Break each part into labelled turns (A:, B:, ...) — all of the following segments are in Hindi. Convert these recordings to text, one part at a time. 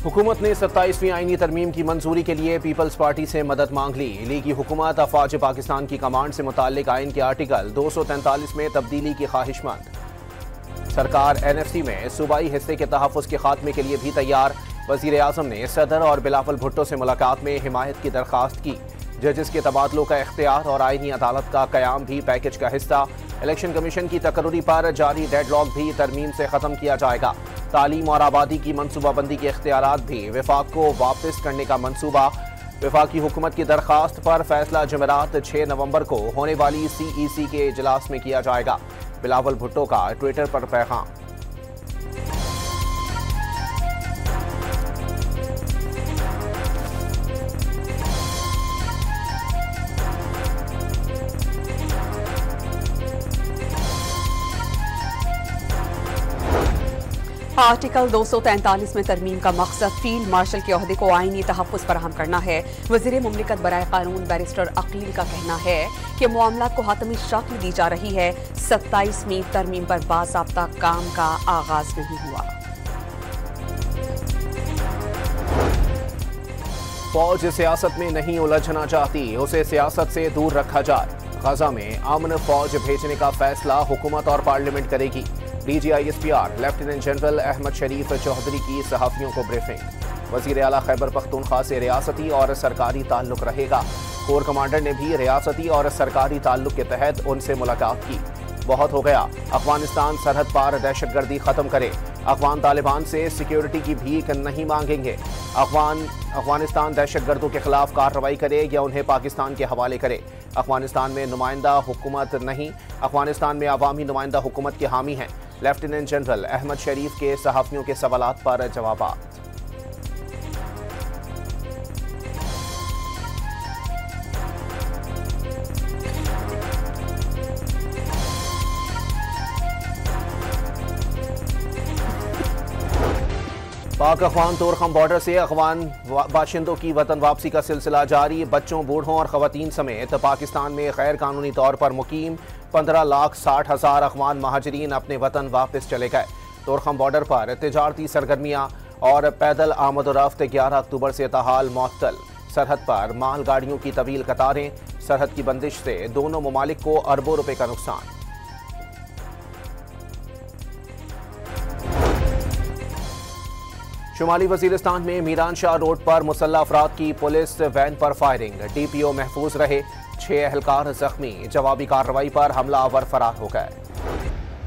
A: हुकूमत ने 27वीं आईनी तरमीम की मंजूरी के लिए पीपल्स पार्टी से मदद मांग ली। लीगी हुकूमत अफवाज पाकिस्तान की कमांड से मुताल्लिक आइन के आर्टिकल 243 में तब्दीली की ख्वाहिशमंद। सरकार NFC में सूबाई हिस्से के तहफ़्फ़ुज़ के खात्मे के लिए भी तैयार। वज़ीर आज़म ने सदर और बिलावल भुट्टो से मुलाकात में हिमायत की दरख्वास्त की। जजेस के तबादलों का इख्तियार और आईनी अदालत का क़याम भी पैकेज का हिस्सा। इलेक्शन कमीशन की तकर्री पर जारी डेडलॉक भी तरमीम से ख़त्म किया जाएगा। तालीम और आबादी की मनसूबाबंदी के इख्तियारात भी वफाक को वापस करने का मनसूबा। वफाकी हुकूमत की दरख्वास्त पर फैसला जुमेरात 6 नवंबर को होने वाली CEC के इजलास में किया जाएगा। बिलावल भुट्टो का ट्विटर पर पैगाम।
B: आर्टिकल 243 में तरमीम का मकसद फील्ड मार्शल के ओहदे को आईनी तहफ़्फ़ुज़ फराहम करना है। वज़ीर मुमलिकत बराए कानून बैरिस्टर अकील का कहना है कि मामलात को हातमी शक्ल दी जा रही है। 27वीं तरमीम पर बाज़ाब्ता काम का आगाज नहीं हुआ।
A: फौज सियासत में नहीं उलझना चाहती, उसे सियासत से दूर रखा जाए। गजा में अमन फौज भेजने का फैसला हुकूमत और पार्लियामेंट करेगी। DGISPR लेफ्टिनेंट जनरल अहमद शरीफ चौधरी की सहाफ़ियों को ब्रीफिंग। वज़ीर आला खैबर पख्तूनख्वा से रियासती और सरकारी ताल्लुक रहेगा। कोर कमांडर ने भी रियासती और सरकारी ताल्लुक के तहत उनसे मुलाकात की। बहुत हो गया, अफगानिस्तान सरहद पार दहशतगर्दी ख़त्म करे। अफगान तालिबान से सिक्योरिटी की भीख नहीं मांगेंगे। अफगानिस्तान दहशतगर्दों के खिलाफ कार्रवाई करे या उन्हें पाकिस्तान के हवाले करे। अफगानिस्तान में नुमाइंदा हुकूमत नहीं, अफगानिस्तान में अवामी नुमाइंदा हुकूमत के हामी हैं। लेफ्टिनेंट जनरल अहमद शरीफ के सहाफ़ियों के सवालात पर जवाबात। पाक अफगान तोरखम बॉर्डर से अफगान बाशिंदों की वतन वापसी का सिलसिला जारी। बच्चों, बूढ़ों और खवातीन समेत पाकिस्तान में गैर कानूनी तौर पर मुकीम 15,60,000 अफगान महाजरीन अपने वतन वापस चले गए। तोरखम बॉर्डर पर तिजारती सरगर्मियाँ और पैदल आमद-ओ-रफ्त 11 अक्टूबर से ताहाल मुअत्तल। सरहद पर माल गाड़ियों की तवील कतारें। सरहद की बंदिश से दोनों ममालिक को अरबों रुपए का नुकसान। शुमाली वजीरिस्तान में मीरान शाह रोड पर मुसल्लह अफराद की पुलिस वैन पर फायरिंग। DPO महफूज रहे, 6 अहलकार जख्मी। जवाबी कार्रवाई पर हमलावर फरार हो गए।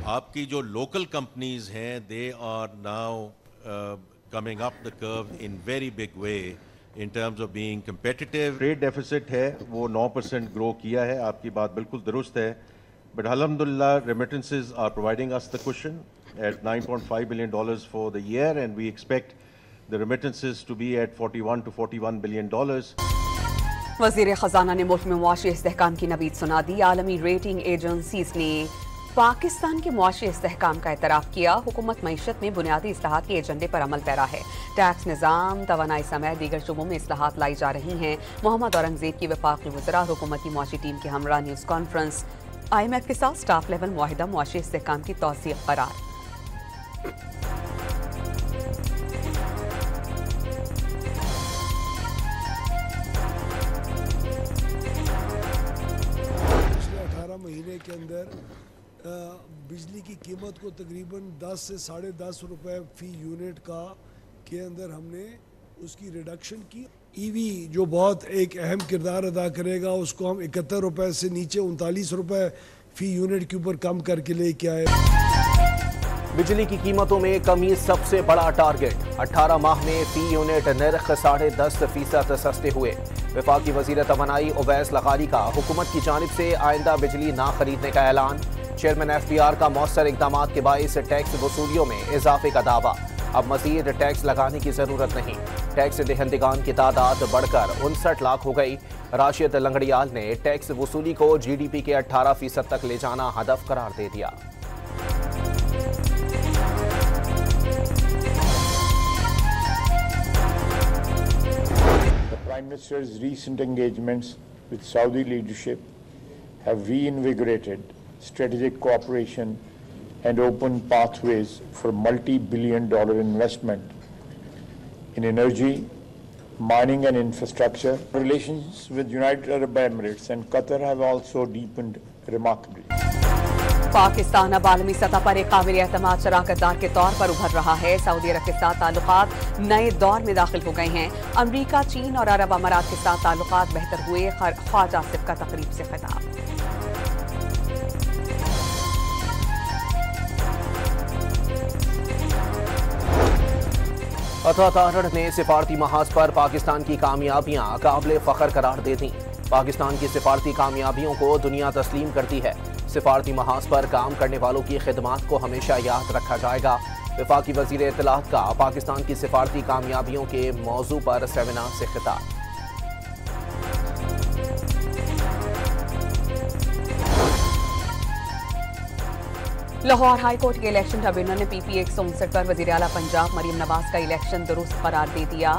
C: आपकी जो लोकल कंपनीज हैं, they are now coming up the curve in very big way in terms of being competitive.
D: Trade deficit है वो 9% ग्रो किया है, आपकी बात बिल्कुल दुरुस्त है। बट अल्हम्दुलिल्लाह remittances are providing us the cushion at $9.5 billion for the year, and we expect the remittances to be at $41 to $41 billion.
B: वज़ीर ख़ज़ाना ने मुल्क में मुआशी इस्तेहकाम की नवीद सुना दी। आलमी रेटिंग एजेंसीज ने पाकिस्तान के मुआशी इस्तेहकाम का एतराफ़ किया। हुकूमत मईशत में बुनियादी इस्लाहात के एजेंडे पर अमल पैरा है। टैक्स निज़ाम, तवानाई समेत दीगर शोबों में इस्लाहात लाई जा रही हैं। मोहम्मद औरंगज़ेब की वफ़ाक़ी वज़रा हुकूमती मुआशी टीम के हमरा न्यूज़ कॉन्फ्रेंस। IMF के साथ स्टाफ लेवल मुआहिदा मुआशी इस्तेहकाम की तौसीक़ करार।
E: महीने के अंदर बिजली की कीमत को तकरीबन 10 से 10.5 रुपए फी यूनिट का के अंदर हमने उसकी रिडक्शन की। EV जो बहुत एक अहम किरदार अदा करेगा, उसको हम 71 रुपए से नीचे 39 रुपए फी यूनिट के ऊपर कम करके लेके आए।
A: बिजली की कीमतों में कमी सबसे बड़ा टारगेट। 18 माह में फी यूनिट नर्ख 10.5% सस्ते हुए। वफाकी वज़ीर तवानाई उवैस लग़ारी का हुकूमत की जानिब से आइंदा बिजली ना खरीदने का ऐलान। चेयरमैन FBR का मौसर इक़दामात के बाइस टैक्स वसूलियों में इजाफे का दावा। अब मज़ीद टैक्स लगाने की ज़रूरत नहीं। टैक्स दहंदगान की तादाद बढ़कर 59 लाख हो गई। राशिद लंगड़ियाल ने टैक्स वसूली को GDP के 18% तक ले जाना हदफ करार दे दिया।
F: Prime Minister's recent engagements with Saudi leadership have reinvigorated strategic cooperation and opened pathways for multi-billion-dollar investment in energy, mining and infrastructure. Relations with United Arab Emirates and Qatar have also deepened remarkably.
B: Pakistan अब आलमी सतह पर एक काबिल एतमाद शराकतदार के तौर पर उभर रहा है। सऊदी अरब के साथ ताल्लुकात नए दौर में दाखिल हो गए हैं। अमरीका, चीन और अरब अमारात के साथ ताल्लुकात बेहतर हुए। ख्वाजा आसिफ का तकरीब से खिताब।
A: अता तारड़ ने सिफारती महाज पर पाकिस्तान की कामयाबियां काबिल फख्र करार दे दी। पाकिस्तान की सिफारती कामयाबियों को दुनिया तस्लीम करती है। सिफारती महाज पर काम करने वालों की खिदमात को हमेशा याद रखा जाएगा। वफाकी वजीर इत्तलात का पाकिस्तान की सिफारती कामयाबियों के मौजू पर सेमिनार से खिताब।
B: लाहौर हाईकोर्ट के इलेक्शन ट्रिब्यूनल ने PPA 159 पर वजीर आला पंजाब मरीम नवाज का इलेक्शन दुरुस्त करार दे दिया।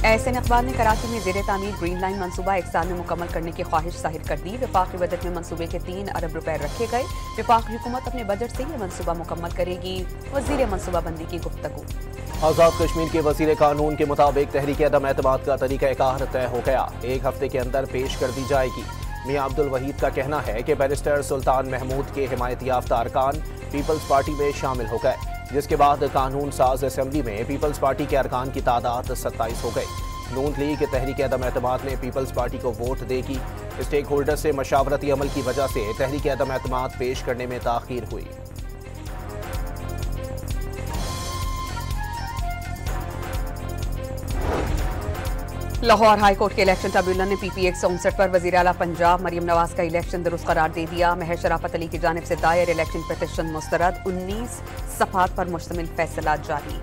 B: एहसन इकबाल ने कराची में ज़ेरे तामीर ग्रीन लाइन मनसूबा 1 साल में मुकम्मल करने की ख्वाहिश जाहिर कर दी। वफाकी बजट में मनसूबे के 3 अरब रुपए रखे गए। वफाकी हुकूमत अपने बजट से यह मनसूबा मुकम्मल करेगी। वजीर मनसूबाबंदी की गुफ्तगू।
A: आज़ाद कश्मीर के वजीर कानून के मुताबिक तहरीक अदम एतमाद का तरीक़ाकार तय हो गया। 1 हफ्ते के अंदर पेश कर दी जाएगी। मियां अब्दुल वहीद का कहना है कि बैरिस्टर सुल्तान महमूद के हिमायती याफ्ता अरकान पीपल्स पार्टी में शामिल हो गए, जिसके बाद कानून साज असेंबली में पीपल्स पार्टी के अरकान की तादाद 27 हो गई। नून लीग तहरीक अदम एतमाद ने पीपल्स पार्टी को वोट देगी। स्टेक होल्डर से मशावरती अमल की वजह से तहरीक अदम एतमाद पेश करने में ताखीर हुई।
B: लाहौर हाईकोर्ट के इलेक्शन ट्रिब्यूनल ने PPA 159 पर वजीर आला पंजाब मरीम नवाज का इलेक्शन दुरुस्त करार दे दिया। महर शराफत अली की जानिब से दायर इलेक्शन पिटीशन मुस्तरद। 19 सफ़हात पर मुश्तमिल फैसला जारी।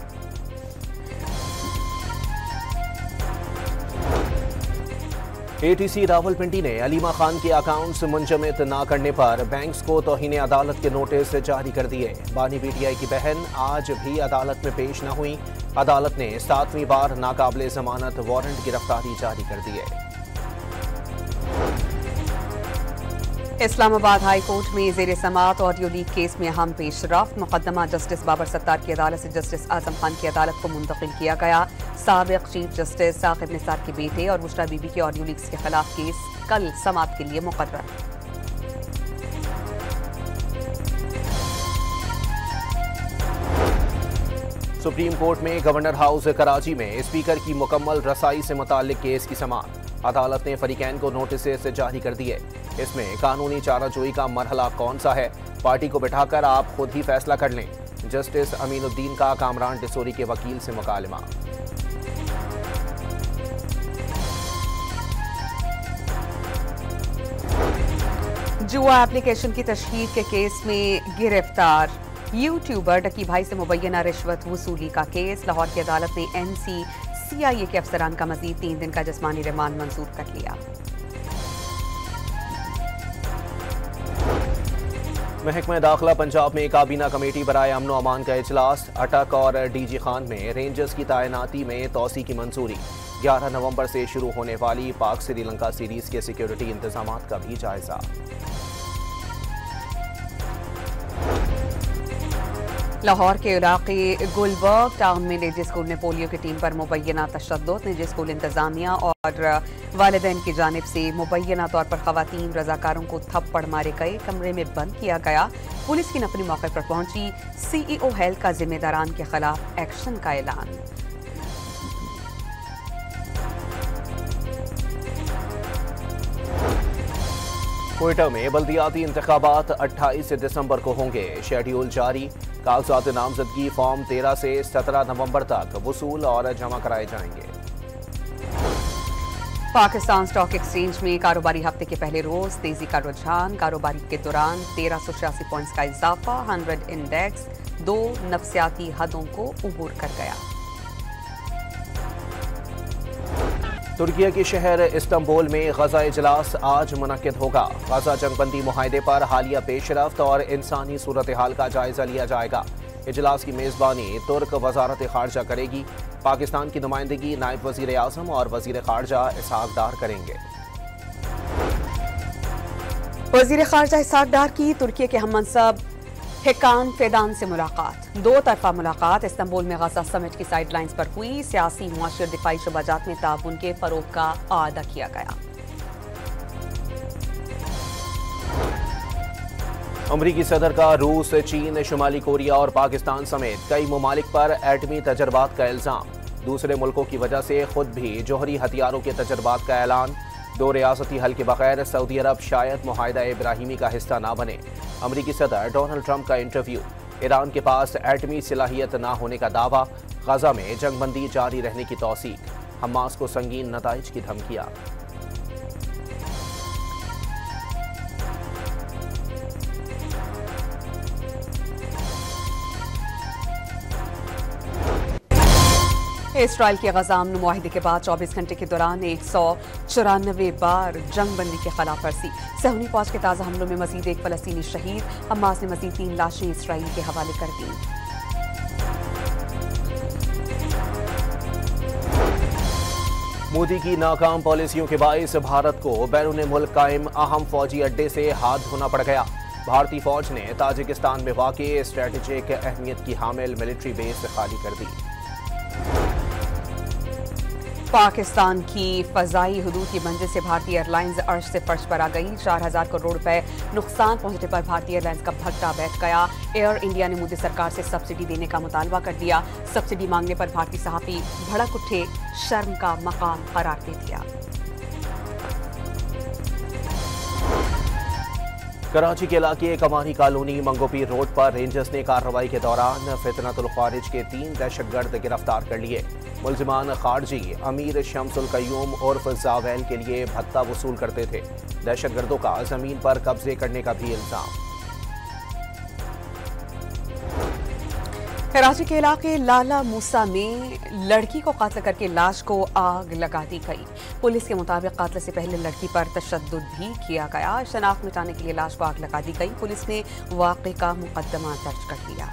A: ATC रावलपिंडी ने अलीमा खान के अकाउंट्स मुंजमद न करने पर बैंक्स को तौहीन अदालत के नोटिस जारी कर दिए। बानी PTI की बहन आज भी अदालत में पेश न हुई। अदालत ने 7वीं बार नाकाबिले जमानत वारंट गिरफ्तारी जारी कर दी है।
B: इस्लामाबाद हाई कोर्ट में ज़ेर समाअत ऑडियो लीक केस में अहम पेशरफ्त। मुकदमा जस्टिस बाबर सत्तार की अदालत से जस्टिस आजम खान की अदालत को मुंतकिल किया गया। साबिक चीफ जस्टिस साकिब निसार के बेटे और बुशरा बीबी के ऑडियो लीक्स के खिलाफ केस कल समाअत के लिए मुकर्रर।
A: सुप्रीम कोर्ट में गवर्नर हाउस कराची में स्पीकर की मुकम्मल रसाई से मुताल्लिक केस की समाअत। अदालत ने फरीकैन को नोटिस जारी कर दिए। इसमें कानूनी चाराजोई का मरहला कौन सा है, पार्टी को बिठाकर आप खुद ही फैसला कर लें। जस्टिस अमीनुद्दीन का कामरान डिसोरी के वकील से मुकालमा।
B: जुआ एप्लीकेशन की तशहीद के केस में गिरफ्तार यूट्यूबर डकी भाई से मुबैना रिश्वत वसूली का केस। लाहौर की अदालत ने NCCIA के अफसरान का मजीद 3 दिन का जिस्मानी रिमांड मंजूर कर लिया।
A: महकमा दाखिला पंजाब में काबीना कमेटी बराए अमन व अमान का इजलास। अटक और DG खान में रेंजर्स की तैनाती में तोसी की मंजूरी। 11 नवंबर से शुरू होने वाली पाक श्रीलंका सीरीज के सिक्योरिटी इंतजाम का भी जायजा।
B: लाहौर के इलाके गुलबर्ग टाउन में निजी स्कूल में पोलियो की टीम पर मुबैना तशद्दुद। निजी स्कूल इंतजामिया और वालिदैन की जानिब से मुबैना तौर पर खवातीन रजाकारों को थप्पड़ मारे गए, कमरे में बंद किया गया। पुलिस की नफरी मौके पर पहुंची। CEO हेल्थ का जिम्मेदारान के खिलाफ एक्शन का ऐलान।
A: क्वेटा में बल्दियाती इंतखाबात 28 दिसंबर को होंगे। शेड्यूल जारी। कागजात नामजदगी फॉर्म 13 से 17 नवंबर तक वसूल और जमा कराए जाएंगे।
B: पाकिस्तान स्टॉक एक्सचेंज में कारोबारी हफ्ते के पहले रोज तेजी का रुझान। कारोबारी के दौरान 1386 पॉइंट्स का इजाफा। 100 इंडेक्स 2 नफसियाती हदों को उबूर कर गया।
A: तुर्किया के शहर इस्तांबुल में गजा इजलास आज मुनक्किद होगा। गजा जंगबंदी मुआहदे पर हालिया पेशरफ्त और इंसानी सूरत हाल का जायजा लिया जाएगा। इजलास की मेजबानी तुर्क वजारत खारजा करेगी। पाकिस्तान की नुमाइंदगी नायब वजीर आजम और वजीर खारजा इसहाक डार करेंगे।
B: वजीर खारजा इसहाक डार की तुर्की के हम मनसब हिकान फेदान से मुलाकात। दो तरफा मुलाकात इस्तांबुल में गजा समिट की साइडलाइंस पर हुई। सियासी, मुआशी और दिफाई शुबाजात में ताउन के फरोग का आदा किया गया।
A: अमरीकी सदर का रूस, चीन, शुमाली कोरिया और पाकिस्तान समेत कई ममालिक पर एटमी तजर्बात का इल्जाम। दूसरे मुल्कों की वजह से खुद भी जौहरी हथियारों के तजर्बात का ऐलान। दो रियासती हल के बगैर सऊदी अरब शायद मुआहिदा इब्राहिमी का हिस्सा ना बने। अमरीकी सदर डोनाल्ड ट्रंप का इंटरव्यू। ईरान के पास एटमी सलाहियत ना होने का दावा। गजा में जंगबंदी जारी रहने की तौसीक। हमास को संगीन नताइज की धमकियां।
B: इसराइल के गजा अमन मुआहिदे के बाद 24 घंटे के दौरान 194 बार जंगबंदी की खिलाफ वर्जी। सहूनी फौज के ताज़ा हमलों में मजीद एक फलस्तीनी शहीद। हमास ने मजीद 3 लाशें इसराइल के हवाले कर दी।
A: मोदी की नाकाम पॉलिसियों के बाइस भारत को बैरून मुल्क कायम अहम फौजी अड्डे से हाथ धोना पड़ गया। भारतीय फौज ने ताजिकिस्तान में वाक़ स्ट्रेटेजिक अहमियत की हामिल मिलिट्री बेस खाली कर दी।
B: पाकिस्तान की फजाई हुदूद की मंजिल से भारतीय एयरलाइंस अर्श से फर्श पर आ गई। 4000 करोड़ रुपए नुकसान पहुंचने पर भारतीय एयरलाइंस का भट्टा बैठ गया। एयर इंडिया ने मोदी सरकार से सब्सिडी देने का मुतालबा कर दिया। सब्सिडी मांगने पर भारतीय सहाफी भड़क उठे, शर्म का मकाम करार दे दिया।
A: कराची के इलाके कमानी कॉलोनी मंगोपीर रोड पर रेंजर्स ने कार्रवाई के दौरान फितनतुल ख्वारिज के 3 दहशतगर्द गिरफ्तार कर लिए। मुल्जिमान खारजी अमीर शम्सुल कयूम उर्फ जावैल के लिए भत्ता वसूल करते थे। दहशतगर्दों का जमीन पर कब्जे करने का भी इल्जाम।
B: कराची के इलाके लाला मूसा में लड़की को कत्ल करके लाश को आग लगा दी गई। पुलिस के मुताबिक कत्ल से पहले लड़की पर तशद्दुद भी किया गया। शनाख्त मिटाने के लिए लाश को आग लगा दी गई। पुलिस ने वाक़े का मुकदमा दर्ज कर लिया।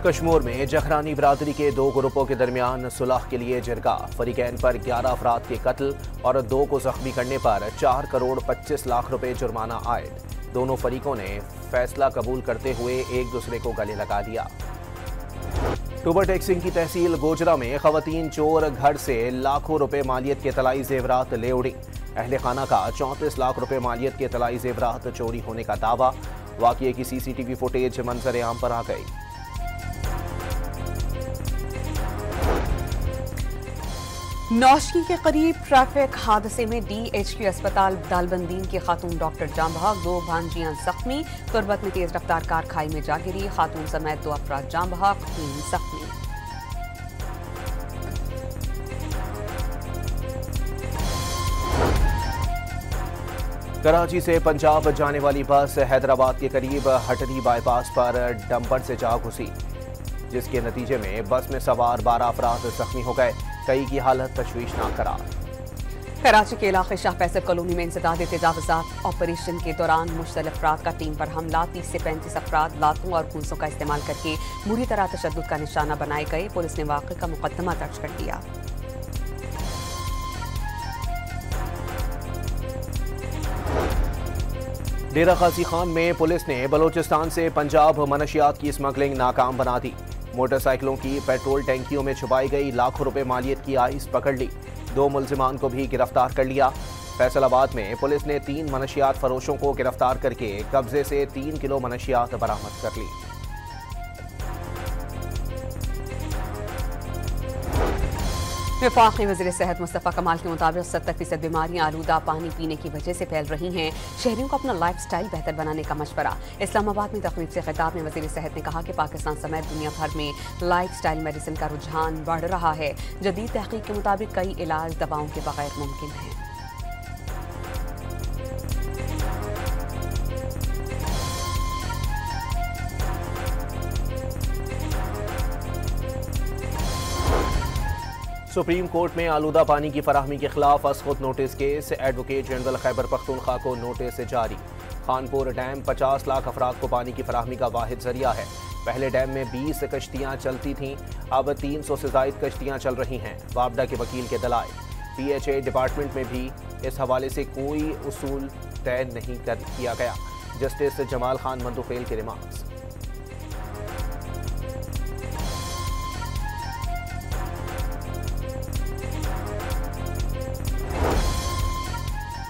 A: कश्मीर में जहरानी बरादरी के 2 ग्रुपों के दरमियान सुलह के लिए जिरगा। फरीकैन पर 11 अफराद के कत्ल और 2 को जख्मी करने पर 4 करोड़ 25 लाख रुपए जुर्माना आयद। दोनों फरीकों ने फैसला कबूल करते हुए एक दूसरे को गले लगा दिया। टूबर टेक्सिंग की तहसील गोजरा में खवातीन चोर घर से लाखों रुपए मालियत के तलाई जेवरात ले उड़ी। अहले खाना का 34 लाख रुपए मालियत के तलाई जेवरात चोरी होने का दावा। वाक़ये की CCTV फुटेज मंजर आम पर आ गई।
B: नौशकी के करीब ट्रैफिक हादसे में DHQ अस्पताल दालबंदीन की खातून डॉक्टर जाम बहक, 2 भांजियां जख्मी। तुरबत में तेज रफ्तार कार खाई में जा गिरी। खातून समेत 2 अफराद जाम बहक, 3 जख्मी।
A: कराची से पंजाब जाने वाली बस हैदराबाद के करीब हटरी बाईपास पर डंपर से जा घुसी, जिसके नतीजे में बस में सवार 12 अफराद जख्मी हो गए। कई की हालत तशवीशनाक करार।
B: कराची के इलाके शाह फैसल कॉलोनी में इंसदाद तजावुजात ऑपरेशन के दौरान मुश्तलिल अफराद का टीम पर हमला। 30 से 35 अफराद लातों और पुलिसों का इस्तेमाल करके बुरी तरह तशद्दुद का निशाना बनाए गए। पुलिस ने वाक़े का मुकदमा दर्ज कर दिया।
A: डेरा गाजी खान में पुलिस ने बलोचिस्तान से पंजाब मनशियात की स्मगलिंग नाकाम बना दी। मोटरसाइकिलों की पेट्रोल टैंकियों में छुपाई गई लाखों रुपए मालियत की आइस पकड़ ली। 2 मुल्जिमान को भी गिरफ्तार कर लिया। फैसलाबाद में पुलिस ने 3 मनशियात फरोशों को गिरफ्तार करके कब्जे से 3 किलो मनशियात बरामद कर ली।
B: वफाकी वज़ीर सेहत मुस्तफ़ा कमाल के मुताबिक 70% बीमारियां आलूदा पानी पीने की वजह से फैल रही हैं। शहरियों को अपना लाइफ स्टाइल बेहतर बनाने का मशवरा। इस्लामाबाद में तकरीब से खिताब में वज़ीर सेहत ने कहा कि पाकिस्तान समेत दुनिया भर में लाइफ स्टाइल मेडिसिन का रुझान बढ़ रहा है। जदीद तहकीक के मुताबिक कई इलाज दवाओं के बगैर मुमकिन है।
A: सुप्रीम कोर्ट में आलूदा पानी की फराहमी के खिलाफ असखुद notice case. Advocate general Khyber Pakhtunkhwa को नोटिस जारी। खानपुर डैम 50 लाख अफराद को पानी की फराहमी का वाहिद जरिया है। पहले डैम में 20 कश्तियाँ चलती थीं, अब 300 से ज़ायद कश्तियाँ चल रही हैं। वापडा के वकील के दलाइल। PHA डिपार्टमेंट में भी इस हवाले से कोई उसूल तय नहीं किया गया। जस्टिस जमाल खान मंदुखेल के रिमार्क्स।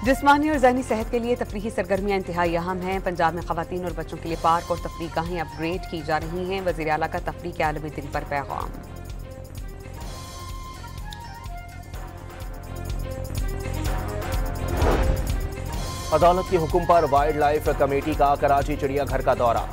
B: जिस्मानी और ज़हनी सेहत के लिए तफरीही सरगर्मियाँ इंतहाई अहम हैं। पंजाब में ख़वातीन और बच्चों के लिए पार्क और तफरीह गाहें अपग्रेड की जा रही हैं। वज़ीर आला का तफरीह के आलमी दिन पर पैगाम।
A: अदालत के हुक्म पर वाइल्ड लाइफ कमेटी का कराची चिड़ियाघर का दौरा।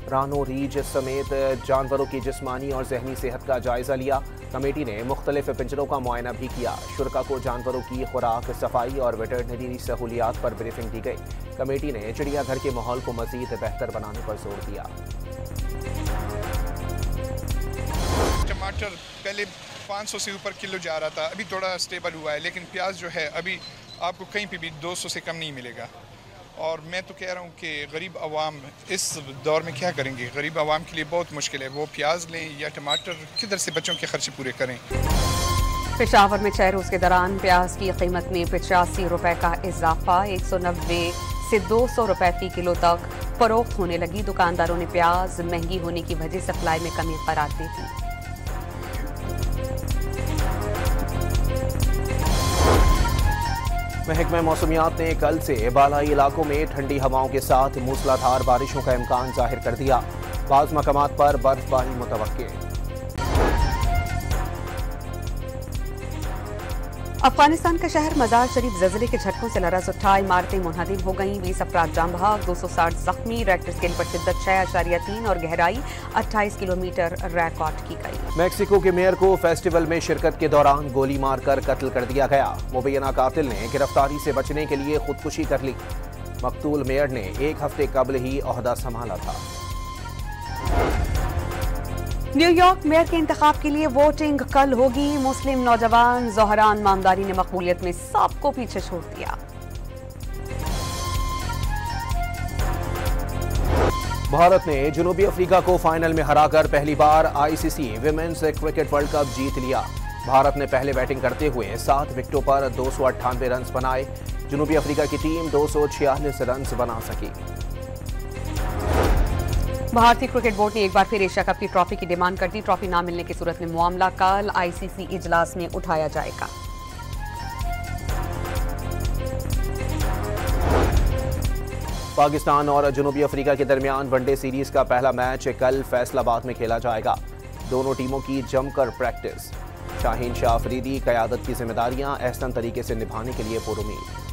A: रानो रीछ समेत जानवरों की जिस्मानी और जहनी सेहत का जायजा लिया। कमेटी ने मुख्तलिफ पिंजरों का मुआयना भी किया। शुरका को जानवरों की खुराक, सफाई और वेटरनरी सहूलियात पर ब्रीफिंग दी गई। कमेटी ने चिड़ियाघर के माहौल को मजीद बेहतर बनाने पर जोर दिया।
G: टमाटर पहले 500 से ऊपर किलो जा रहा था, अभी थोड़ा स्टेबल हुआ है, लेकिन प्याज जो है अभी आपको कहीं पे भी 200 से कम नहीं मिलेगा। और मैं तो कह रहा हूँ कि गरीब अवाम इस दौर में क्या करेंगे। गरीब अवाम के लिए बहुत मुश्किल है, वो प्याज लें या टमाटर, किधर से बच्चों के खर्चे पूरे करें।
B: पेशावर में 6 रोज के दौरान प्याज की कीमत में 85 रुपए का इजाफा, 190 से 200 रुपए फी किलो तक फरोख्त होने लगी। दुकानदारों ने प्याज महंगी होने की वजह सप्लाई में कमी करार दी थी।
A: महकमा मौसमियात ने कल से बालाई इलाकों में ठंडी हवाओं के साथ मूसलाधार बारिशों का इम्कान जाहिर कर दिया। बाज़ मकामात पर बर्फबारी मुतवक्के।
B: अफगानिस्तान का शहर मजार शरीफ ज़लज़ले के झटकों से लरज़ उठा। इमारतें मुनहदिम हो गईं, 20 अफराद जान बहक, 260 जख्मी। रेक्टर स्केल पर शिद्दत 6.3 और गहराई 28 किलोमीटर रिकॉर्ड की गई।
A: मैक्सिको के मेयर को फेस्टिवल में शिरकत के दौरान गोली मारकर कत्ल कर दिया गया। मुबैना कातिल ने गिरफ्तारी से बचने के लिए खुदकुशी कर ली। मकतूल मेयर ने 1 हफ्ते कबल ही ओहदा संभाला था।
B: न्यूयॉर्क मेयर के इंतखाब के लिए वोटिंग कल होगी। मुस्लिम नौजवान ज़ोहरान मामदारी ने मकबूलियत में सबको पीछे छोड़ दिया।
A: भारत ने जनूबी अफ्रीका को फाइनल में हराकर पहली बार ICC women's cricket world cup जीत लिया। भारत ने पहले बैटिंग करते हुए 7 विकेटों पर 298 रन बनाए। जनूबी अफ्रीका की टीम 246 रन बना सकी।
B: भारतीय क्रिकेट बोर्ड ने एक बार फिर एशिया कप की ट्रॉफी की डिमांड कर दी। ट्रॉफी न मिलने की सूरत में मामला कल आईसीसी इजलास में उठाया जाएगा।
A: पाकिस्तान और जनूबी अफ्रीका के दरमियान वनडे सीरीज का पहला मैच कल फैसलाबाद में खेला जाएगा। दोनों टीमों की जमकर प्रैक्टिस। शाहीन शाह अफरीदी क़यादत की जिम्मेदारियां एहसन तरीके से निभाने के लिए पुरुमीद।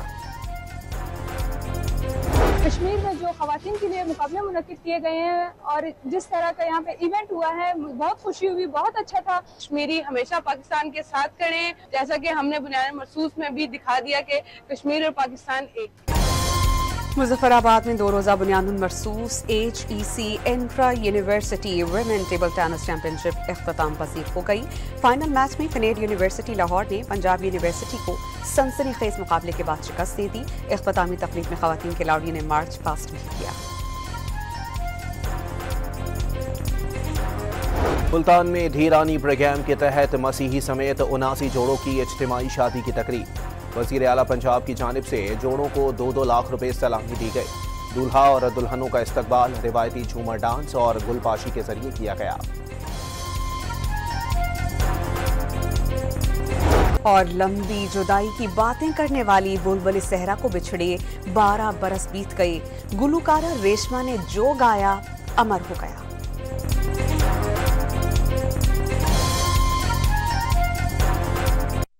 H: कश्मीर में जो खवातीन के लिए मुकाबले मुनक्किद किए गए हैं और जिस तरह का यहाँ पे इवेंट हुआ है, बहुत खुशी हुई, बहुत अच्छा था। कश्मीरी हमेशा पाकिस्तान के साथ खड़े हैं, जैसा कि हमने बुनियाद मरसूस में भी दिखा दिया कि कश्मीर और पाकिस्तान एक।
B: मुजफ्फराबाद में 2 रोज़ा बुनियादुल मरसूस HEC intra university women table tennis championship इख्तिताम पसीर हो गई। फाइनल मैच में कनेड यूनिवर्सिटी लाहौर ने पंजाब यूनिवर्सिटी को सनसनीखेज मुकाबले के बाद शिकस्त दे दी। इख्तितामी तकरीब में खवातीन खिलाड़ियों ने मार्च पास्ट भी किया।
A: मुल्तान में धीरानी प्रोग्राम के तहत मसीही समेत 79 जोड़ों की इज्तिमाई शादी की तकरीब। वज़ीर आला पंजाब की जानिब से जोड़ों को 2-2 लाख रुपए सलामी दी गई। दूल्हा और दुल्हनों का इस्तकबाल रिवायती झूमर डांस और गुलपाशी के जरिए किया गया।
B: और लंबी जुदाई की बातें करने वाली बुलबुल सहरा को बिछड़े 12 बरस बीत गए। गुलूकारा रेशमा ने जो गाया अमर हो गया।